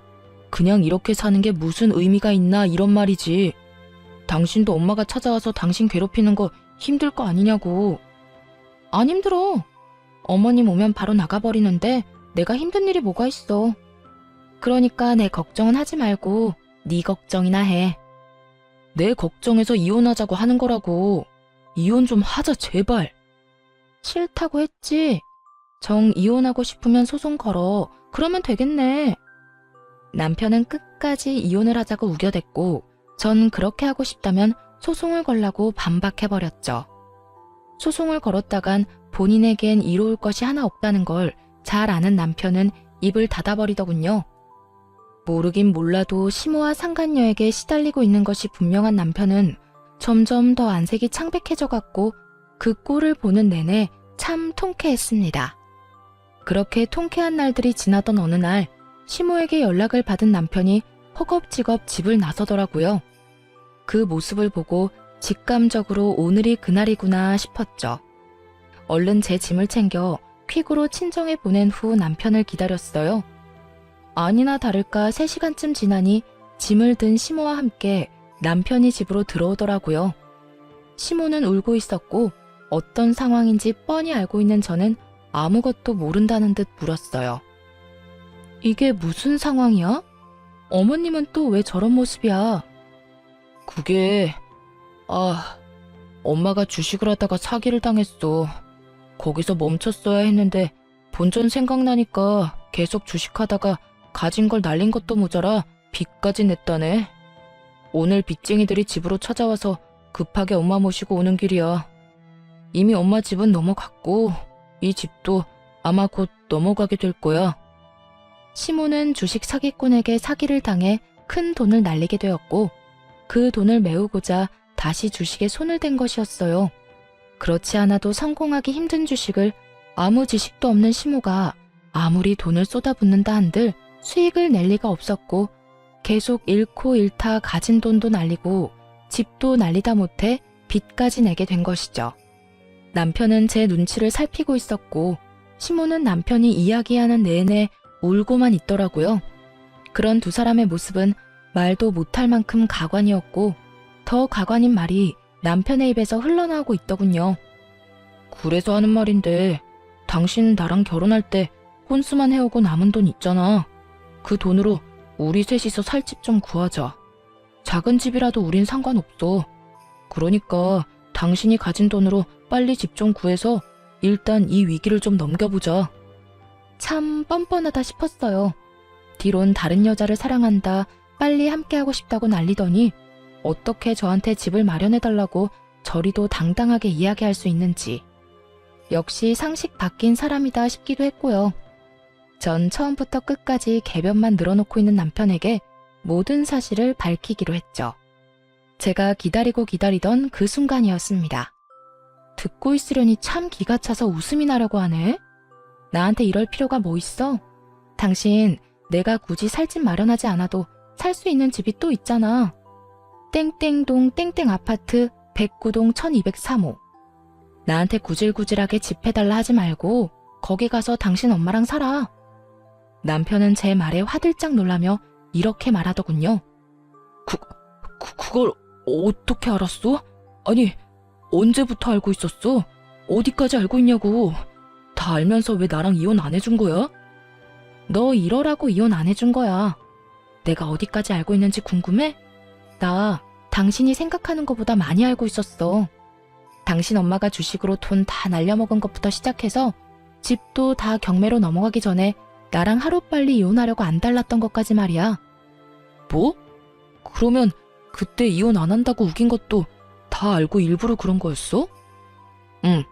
A: 그냥 이렇게 사는 게 무슨 의미가 있나 이런 말이지. 당신도 엄마가 찾아와서 당신 괴롭히는 거 힘들 거 아니냐고. 안 힘들어. 어머님 오면 바로 나가버리는데 내가 힘든 일이 뭐가 있어. 그러니까 내 걱정은 하지 말고 네 걱정이나 해. 내 걱정해서 이혼하자고 하는 거라고. 이혼 좀 하자 제발. 싫다고 했지. 정 이혼하고 싶으면 소송 걸어. 그러면 되겠네. 남편은 끝까지 이혼을 하자고 우겨댔고 전 그렇게 하고 싶다면 소송을 걸라고 반박해버렸죠. 소송을 걸었다간 본인에겐 이로울 것이 하나 없다는 걸 잘 아는 남편은 입을 닫아버리더군요. 모르긴 몰라도 시모와 상간녀에게 시달리고 있는 것이 분명한 남편은 점점 더 안색이 창백해져갔고 그 꼴을 보는 내내 참 통쾌했습니다. 그렇게 통쾌한 날들이 지나던 어느 날 시모에게 연락을 받은 남편이 허겁지겁 집을 나서더라고요. 그 모습을 보고 직감적으로 오늘이 그날이구나 싶었죠. 얼른 제 짐을 챙겨 퀵으로 친정에 보낸 후 남편을 기다렸어요. 아니나 다를까 3시간쯤 지나니 짐을 든 시모와 함께 남편이 집으로 들어오더라고요. 시모는 울고 있었고 어떤 상황인지 뻔히 알고 있는 저는 아무것도 모른다는 듯 물었어요. 이게 무슨 상황이야? 어머님은 또 왜 저런 모습이야? 그게... 엄마가 주식을 하다가 사기를 당했어. 거기서 멈췄어야 했는데 본전 생각나니까 계속 주식하다가 가진 걸 날린 것도 모자라 빚까지 냈다네. 오늘 빚쟁이들이 집으로 찾아와서 급하게 엄마 모시고 오는 길이야. 이미 엄마 집은 넘어갔고 이 집도 아마 곧 넘어가게 될 거야. 시모는 주식 사기꾼에게 사기를 당해 큰 돈을 날리게 되었고 그 돈을 메우고자 다시 주식에 손을 댄 것이었어요. 그렇지 않아도 성공하기 힘든 주식을 아무 지식도 없는 시모가 아무리 돈을 쏟아붓는다 한들 수익을 낼 리가 없었고 계속 잃고 잃다 가진 돈도 날리고 집도 날리다 못해 빚까지 내게 된 것이죠. 남편은 제 눈치를 살피고 있었고 시모는 남편이 이야기하는 내내 울고만 있더라고요. 그런 두 사람의 모습은 말도 못할 만큼 가관이었고 더 가관인 말이 남편의 입에서 흘러나오고 있더군요. 그래서 하는 말인데 당신 나랑 결혼할 때 혼수만 해오고 남은 돈 있잖아. 그 돈으로 우리 셋이서 살 집 좀 구하자. 작은 집이라도 우린 상관없어. 그러니까 당신이 가진 돈으로 빨리 집 좀 구해서 일단 이 위기를 좀 넘겨보자. 참 뻔뻔하다 싶었어요. 뒤론 다른 여자를 사랑한다, 빨리 함께하고 싶다고 난리더니 어떻게 저한테 집을 마련해달라고 저리도 당당하게 이야기할 수 있는지. 역시 상식 바뀐 사람이다 싶기도 했고요. 전 처음부터 끝까지 개변만 늘어놓고 있는 남편에게 모든 사실을 밝히기로 했죠. 제가 기다리고 기다리던 그 순간이었습니다. 듣고 있으려니 참 기가 차서 웃음이 나려고 하네. 나한테 이럴 필요가 뭐 있어? 당신 내가 굳이 살 집 마련하지 않아도 살 수 있는 집이 또 있잖아. 땡땡동 땡땡 아파트 109동 1203호. 나한테 구질구질하게 집 해달라 하지 말고 거기 가서 당신 엄마랑 살아. 남편은 제 말에 화들짝 놀라며 이렇게 말하더군요. 그걸 어떻게 알았어? 아니, 언제부터 알고 있었어? 어디까지 알고 있냐고. 다 알면서 왜 나랑 이혼 안 해준 거야? 너 이러라고 이혼 안 해준 거야. 내가 어디까지 알고 있는지 궁금해? 나 당신이 생각하는 것보다 많이 알고 있었어. 당신 엄마가 주식으로 돈 다 날려먹은 것부터 시작해서 집도 다 경매로 넘어가기 전에 나랑 하루빨리 이혼하려고 안 달랐던 것까지 말이야. 뭐? 그러면 그때 이혼 안 한다고 우긴 것도 다 알고 일부러 그런 거였어? 응.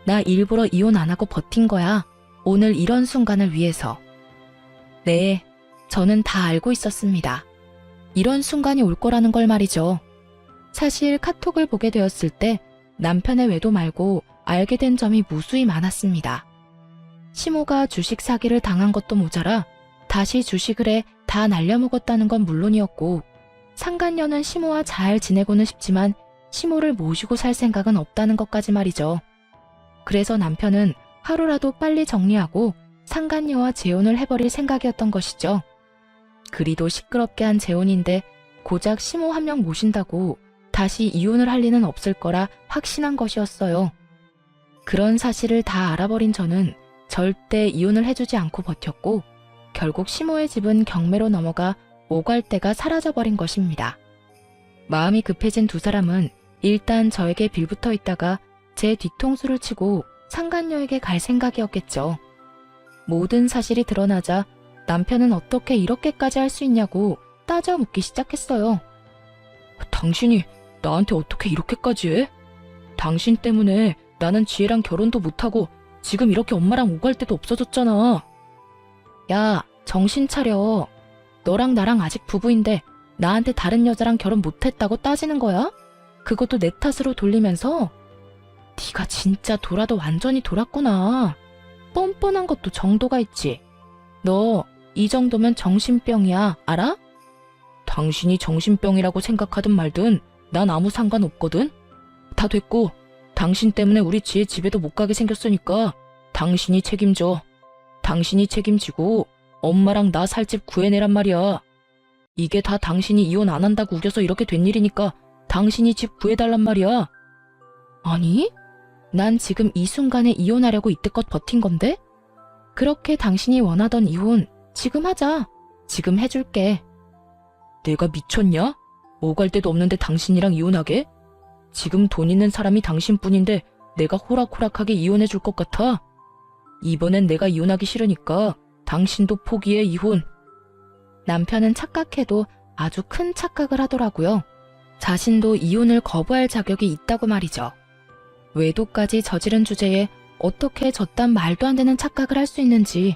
A: 나 일부러 이혼 안 하고 버틴 거야. 오늘 이런 순간을 위해서. 네, 저는 다 알고 있었습니다. 이런 순간이 올 거라는 걸 말이죠. 사실 카톡을 보게 되었을 때 남편의 외도 말고 알게 된 점이 무수히 많았습니다. 시모가 주식 사기를 당한 것도 모자라 다시 주식을 해 다 날려먹었다는 건 물론이었고 상간녀는 시모와 잘 지내고는 싶지만 시모를 모시고 살 생각은 없다는 것까지 말이죠. 그래서 남편은 하루라도 빨리 정리하고 상간녀와 재혼을 해버릴 생각이었던 것이죠. 그리도 시끄럽게 한 재혼인데 고작 시모 한 명 모신다고 다시 이혼을 할 리는 없을 거라 확신한 것이었어요. 그런 사실을 다 알아버린 저는 절대 이혼을 해주지 않고 버텼고 결국 시모의 집은 경매로 넘어가 오갈대가 사라져버린 것입니다. 마음이 급해진 두 사람은 일단 저에게 빌붙어 있다가 제 뒤통수를 치고 상간녀에게 갈 생각이었겠죠. 모든 사실이 드러나자 남편은 어떻게 이렇게까지 할 수 있냐고 따져 묻기 시작했어요. 당신이 나한테 어떻게 이렇게까지 해? 당신 때문에 나는 지혜랑 결혼도 못하고 지금 이렇게 엄마랑 오갈 데도 없어졌잖아. 야, 정신 차려. 너랑 나랑 아직 부부인데 나한테 다른 여자랑 결혼 못했다고 따지는 거야? 그것도 내 탓으로 돌리면서? 네가 진짜 돌아도 완전히 돌았구나. 뻔뻔한 것도 정도가 있지. 너 이 정도면 정신병이야, 알아?
B: 당신이 정신병이라고 생각하든 말든 난 아무 상관없거든. 다 됐고 당신 때문에 우리 지혜 집에도 못 가게 생겼으니까 당신이 책임져. 당신이 책임지고 엄마랑 나 살 집 구해내란 말이야. 이게 다 당신이 이혼 안 한다고 우겨서 이렇게 된 일이니까 당신이 집 구해달란 말이야.
A: 아니, 난 지금 이 순간에 이혼하려고 이때껏 버틴 건데? 그렇게 당신이 원하던 이혼 지금 하자. 지금 해줄게.
B: 내가 미쳤냐? 오갈 데도 없는데 당신이랑 이혼하게? 지금 돈 있는 사람이 당신뿐인데 내가 호락호락하게 이혼해 줄 것 같아? 이번엔 내가 이혼하기 싫으니까 당신도 포기해, 이혼.
A: 남편은 착각해도 아주 큰 착각을 하더라고요. 자신도 이혼을 거부할 자격이 있다고 말이죠. 외도까지 저지른 주제에 어떻게 저딴 말도 안 되는 착각을 할 수 있는지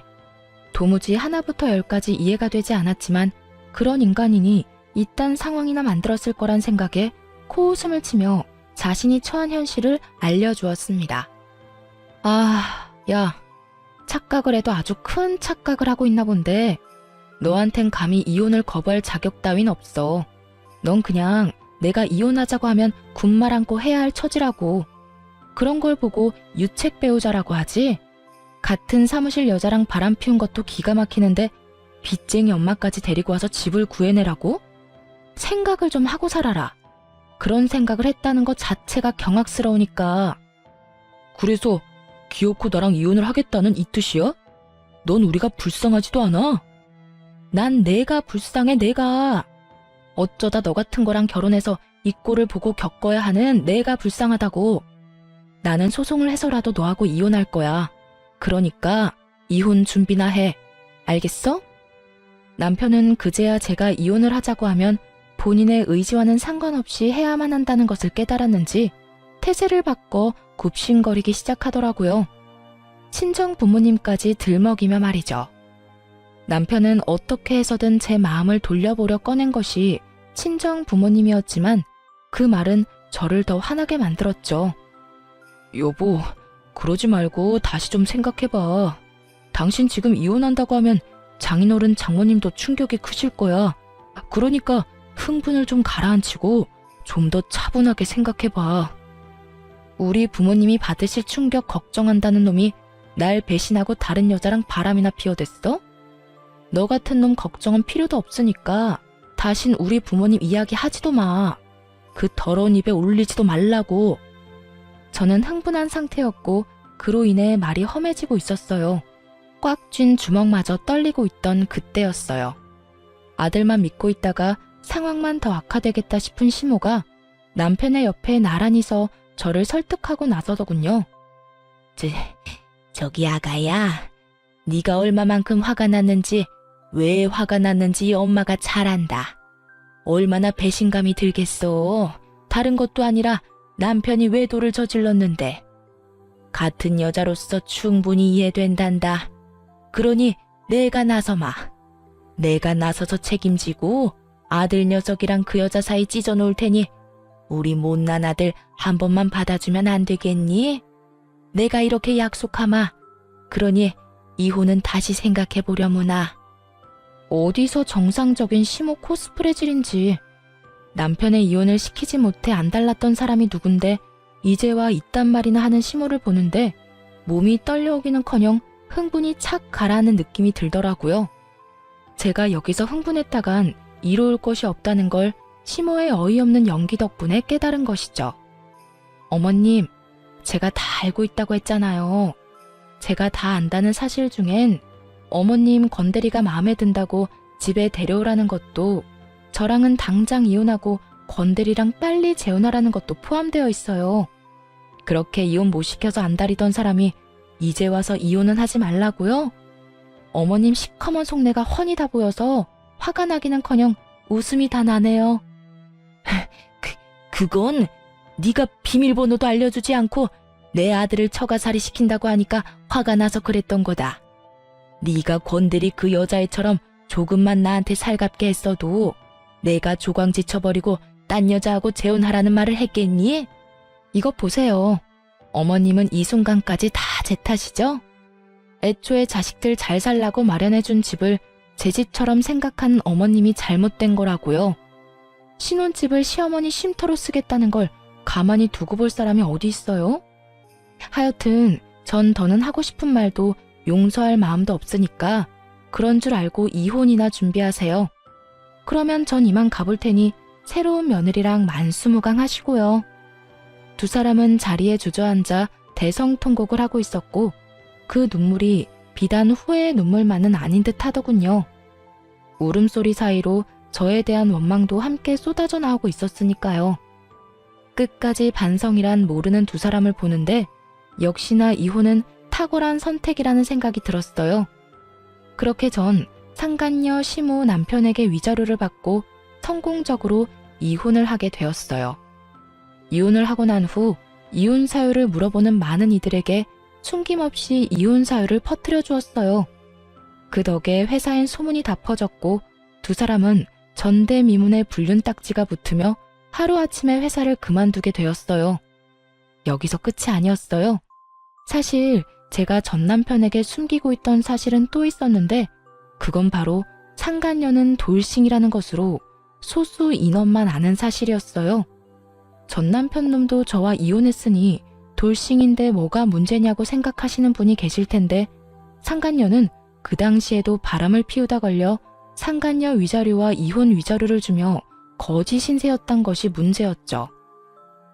A: 도무지 하나부터 열까지 이해가 되지 않았지만 그런 인간이니 이딴 상황이나 만들었을 거란 생각에 코웃음을 치며 자신이 처한 현실을 알려주었습니다. 아, 야, 착각을 해도 아주 큰 착각을 하고 있나 본데 너한텐 감히 이혼을 거부할 자격 따윈 없어. 넌 그냥 내가 이혼하자고 하면 군말 안고 해야 할 처지라고. 그런 걸 보고 유책 배우자라고 하지? 같은 사무실 여자랑 바람 피운 것도 기가 막히는데 빚쟁이 엄마까지 데리고 와서 집을 구해내라고? 생각을 좀 하고 살아라. 그런 생각을 했다는 것 자체가 경악스러우니까.
B: 그래서 기어코 나랑 이혼을 하겠다는 이 뜻이야? 넌 우리가 불쌍하지도 않아?
A: 난 내가 불쌍해, 내가. 어쩌다 너 같은 거랑 결혼해서 이 꼴을 보고 겪어야 하는 내가 불쌍하다고. 나는 소송을 해서라도 너하고 이혼할 거야. 그러니까 이혼 준비나 해. 알겠어? 남편은 그제야 제가 이혼을 하자고 하면 본인의 의지와는 상관없이 해야만 한다는 것을 깨달았는지 태세를 바꿔 굽신거리기 시작하더라고요. 친정 부모님까지 들먹이며 말이죠. 남편은 어떻게 해서든 제 마음을 돌려보려 꺼낸 것이 친정 부모님이었지만 그 말은 저를 더 화나게 만들었죠.
B: 여보, 그러지 말고 다시 좀 생각해봐. 당신 지금 이혼한다고 하면 장인어른 장모님도 충격이 크실 거야. 그러니까 흥분을 좀 가라앉히고 좀 더 차분하게 생각해봐.
A: 우리 부모님이 받으실 충격 걱정한다는 놈이 날 배신하고 다른 여자랑 바람이나 피워댔어? 너 같은 놈 걱정은 필요도 없으니까 다신 우리 부모님 이야기 하지도 마. 그 더러운 입에 올리지도 말라고. 저는 흥분한 상태였고 그로 인해 말이 험해지고 있었어요. 꽉 쥔 주먹마저 떨리고 있던 그때였어요. 아들만 믿고 있다가 상황만 더 악화되겠다 싶은 시모가 남편의 옆에 나란히 서 저를 설득하고 나서더군요.
B: 저기 아가야, 네가 얼마만큼 화가 났는지, 왜 화가 났는지 엄마가 잘 안다. 얼마나 배신감이 들겠어. 다른 것도 아니라 남편이 외도를 저질렀는데. 같은 여자로서 충분히 이해된단다. 그러니 내가 나서마. 내가 나서서 책임지고 아들 녀석이랑 그 여자 사이 찢어놓을 테니 우리 못난 아들 한 번만 받아주면 안 되겠니? 내가 이렇게 약속하마. 그러니 이혼은 다시 생각해보려무나.
A: 어디서 정상적인 시모 코스프레질인지. 남편의 이혼을 시키지 못해 안달났던 사람이 누군데 이제와 이딴 말이나 하는 시모를 보는데 몸이 떨려오기는커녕 흥분이 착 가라앉는 느낌이 들더라고요. 제가 여기서 흥분했다간 이로울 것이 없다는 걸 시모의 어이없는 연기 덕분에 깨달은 것이죠. 어머님, 제가 다 알고 있다고 했잖아요. 제가 다 안다는 사실 중엔 어머님 건대리가 마음에 든다고 집에 데려오라는 것도 저랑은 당장 이혼하고 건대리랑 빨리 재혼하라는 것도 포함되어 있어요. 그렇게 이혼 못 시켜서 안달이던 사람이 이제 와서 이혼은 하지 말라고요? 어머님 시커먼 속내가 훤히 다 보여서 화가 나기는커녕 웃음이 다 나네요.
B: 그건 네가 비밀번호도 알려주지 않고 내 아들을 처가살이 시킨다고 하니까 화가 나서 그랬던 거다. 네가 건드리 그 여자애처럼 조금만 나한테 살갑게 했어도 내가 조광지쳐버리고 딴 여자하고 재혼하라는 말을 했겠니?
A: 이거 보세요. 어머님은 이 순간까지 다 제 탓이죠? 애초에 자식들 잘 살라고 마련해준 집을 제 집처럼 생각한 어머님이 잘못된 거라고요. 신혼집을 시어머니 쉼터로 쓰겠다는 걸 가만히 두고 볼 사람이 어디 있어요? 하여튼 전 더는 하고 싶은 말도 용서할 마음도 없으니까 그런 줄 알고 이혼이나 준비하세요. 그러면 전 이만 가볼 테니 새로운 며느리랑 만수무강하시고요. 두 사람은 자리에 주저앉아 대성통곡을 하고 있었고 그 눈물이 비단 후회의 눈물만은 아닌 듯 하더군요. 울음소리 사이로 저에 대한 원망도 함께 쏟아져 나오고 있었으니까요. 끝까지 반성이란 모르는 두 사람을 보는데 역시나 이혼은 탁월한 선택이라는 생각이 들었어요. 그렇게 전 상간녀 시모 남편에게 위자료를 받고 성공적으로 이혼을 하게 되었어요. 이혼을 하고 난 후 이혼 사유를 물어보는 많은 이들에게 숨김없이 이혼 사유를 퍼뜨려 주었어요. 그 덕에 회사엔 소문이 다 퍼졌고 두 사람은 전대미문의 불륜딱지가 붙으며 하루아침에 회사를 그만두게 되었어요. 여기서 끝이 아니었어요. 사실 제가 전 남편에게 숨기고 있던 사실은 또 있었는데 그건 바로 상간녀는 돌싱이라는 것으로 소수 인원만 아는 사실이었어요. 전 남편 놈도 저와 이혼했으니 돌싱인데 뭐가 문제냐고 생각하시는 분이 계실 텐데 상간녀는 그 당시에도 바람을 피우다 걸려 상간녀 위자료와 이혼 위자료를 주며 거짓 신세였단 것이 문제였죠.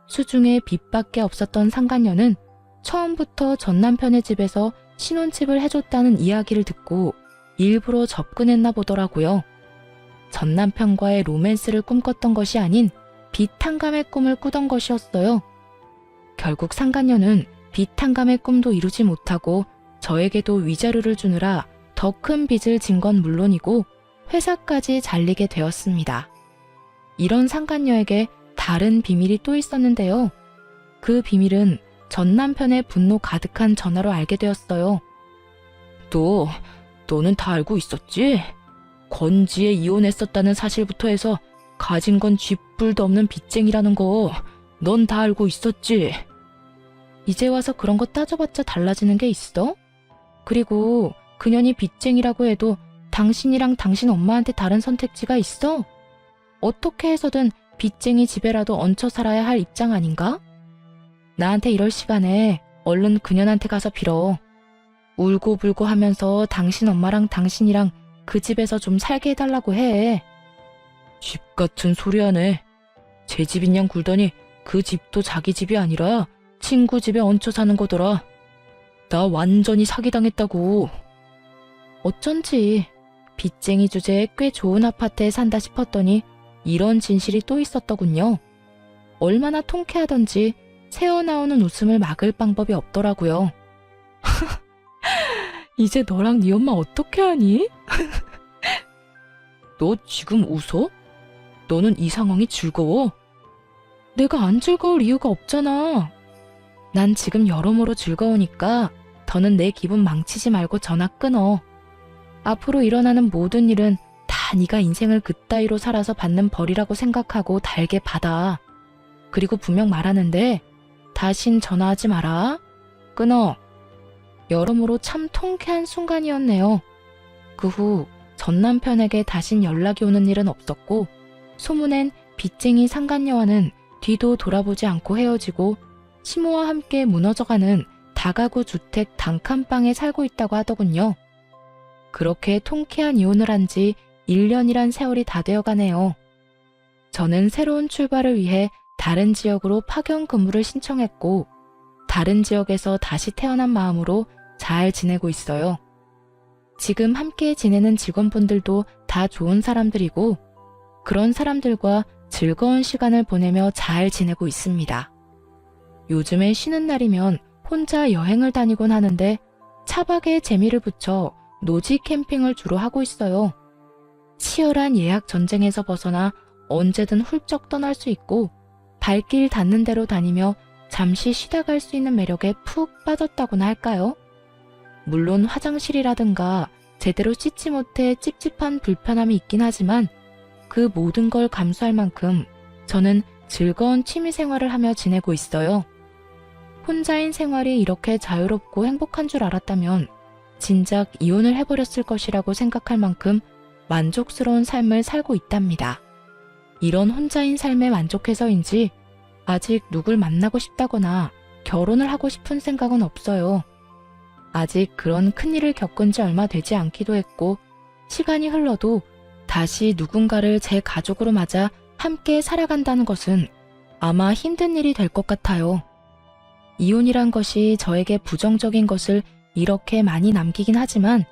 A: 수중에 빚밖에 없었던 상간녀는 처음부터 전 남편의 집에서 신혼집을 해줬다는 이야기를 듣고 일부러 접근했나 보더라고요. 전 남편과의 로맨스를 꿈꿨던 것이 아닌 빚탕감의 꿈을 꾸던 것이었어요. 결국 상간녀는 빚탕감의 꿈도 이루지 못하고 저에게도 위자료를 주느라 더 큰 빚을 진 건 물론이고 회사까지 잘리게 되었습니다. 이런 상간녀에게 다른 비밀이 또 있었는데요. 그 비밀은 전 남편의 분노 가득한 전화로 알게 되었어요. 너는 다 알고 있었지? 건지에 이혼했었다는 사실부터 해서 가진 건 쥐뿔도 없는 빚쟁이라는 거 넌 다 알고 있었지? 이제 와서 그런 거 따져봤자 달라지는 게 있어? 그리고 그년이 빚쟁이라고 해도 당신이랑 당신 엄마한테 다른 선택지가 있어? 어떻게 해서든 빚쟁이 집에라도 얹혀 살아야 할 입장 아닌가? 나한테 이럴 시간에 얼른 그년한테 가서 빌어. 울고불고 하면서 당신 엄마랑 당신이랑 그 집에서 좀 살게 해달라고 해. 집 같은 소리 하네. 제 집인 양 굴더니 그 집도 자기 집이 아니라 친구 집에 얹혀 사는 거더라. 나 완전히 사기당했다고. 어쩐지 빚쟁이 주제에 꽤 좋은 아파트에 산다 싶었더니 이런 진실이 또 있었더군요. 얼마나 통쾌하던지 새어나오는 웃음을 막을 방법이 없더라고요. 이제 너랑 네 엄마 어떻게 하니? 너 지금 웃어? 너는 이 상황이 즐거워? 내가 안 즐거울 이유가 없잖아. 난 지금 여러모로 즐거우니까 더는 내 기분 망치지 말고 전화 끊어. 앞으로 일어나는 모든 일은 다 네가 인생을 그따위로 살아서 받는 벌이라고 생각하고 달게 받아. 그리고 분명 말하는데 다신 전화하지 마라. 끊어. 여러모로 참 통쾌한 순간이었네요. 그 후 전 남편에게 다신 연락이 오는 일은 없었고 소문엔 빚쟁이 상간녀와는 뒤도 돌아보지 않고 헤어지고 시모와 함께 무너져가는 다가구 주택 단칸방에 살고 있다고 하더군요. 그렇게 통쾌한 이혼을 한 지 1년이란 세월이 다 되어가네요. 저는 새로운 출발을 위해 다른 지역으로 파견 근무를 신청했고 다른 지역에서 다시 태어난 마음으로 잘 지내고 있어요. 지금 함께 지내는 직원분들도 다 좋은 사람들이고 그런 사람들과 즐거운 시간을 보내며 잘 지내고 있습니다. 요즘에 쉬는 날이면 혼자 여행을 다니곤 하는데 차박에 재미를 붙여 노지 캠핑을 주로 하고 있어요. 치열한 예약 전쟁에서 벗어나 언제든 훌쩍 떠날 수 있고 발길 닿는 대로 다니며 잠시 쉬다 갈 수 있는 매력에 푹 빠졌다고나 할까요? 물론 화장실이라든가 제대로 씻지 못해 찝찝한 불편함이 있긴 하지만 그 모든 걸 감수할 만큼 저는 즐거운 취미 생활을 하며 지내고 있어요. 혼자인 생활이 이렇게 자유롭고 행복한 줄 알았다면 진작 이혼을 해버렸을 것이라고 생각할 만큼 만족스러운 삶을 살고 있답니다. 이런 혼자인 삶에 만족해서인지 아직 누굴 만나고 싶다거나 결혼을 하고 싶은 생각은 없어요. 아직 그런 큰일을 겪은 지 얼마 되지 않기도 했고, 시간이 흘러도 다시 누군가를 제 가족으로 맞아 함께 살아간다는 것은 아마 힘든 일이 될 것 같아요. 이혼이란 것이 저에게 부정적인 것을 이렇게 많이 남기긴 하지만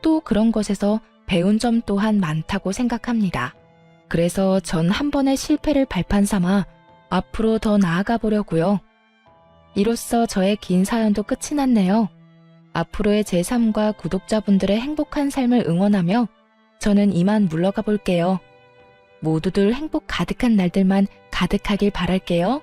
A: 또 그런 것에서 배운 점 또한 많다고 생각합니다. 그래서 전 한 번의 실패를 발판 삼아 앞으로 더 나아가 보려고요. 이로써 저의 긴 사연도 끝이 났네요. 앞으로의 제 삶과 구독자분들의 행복한 삶을 응원하며 저는 이만 물러가 볼게요. 모두들 행복 가득한 날들만 가득하길 바랄게요.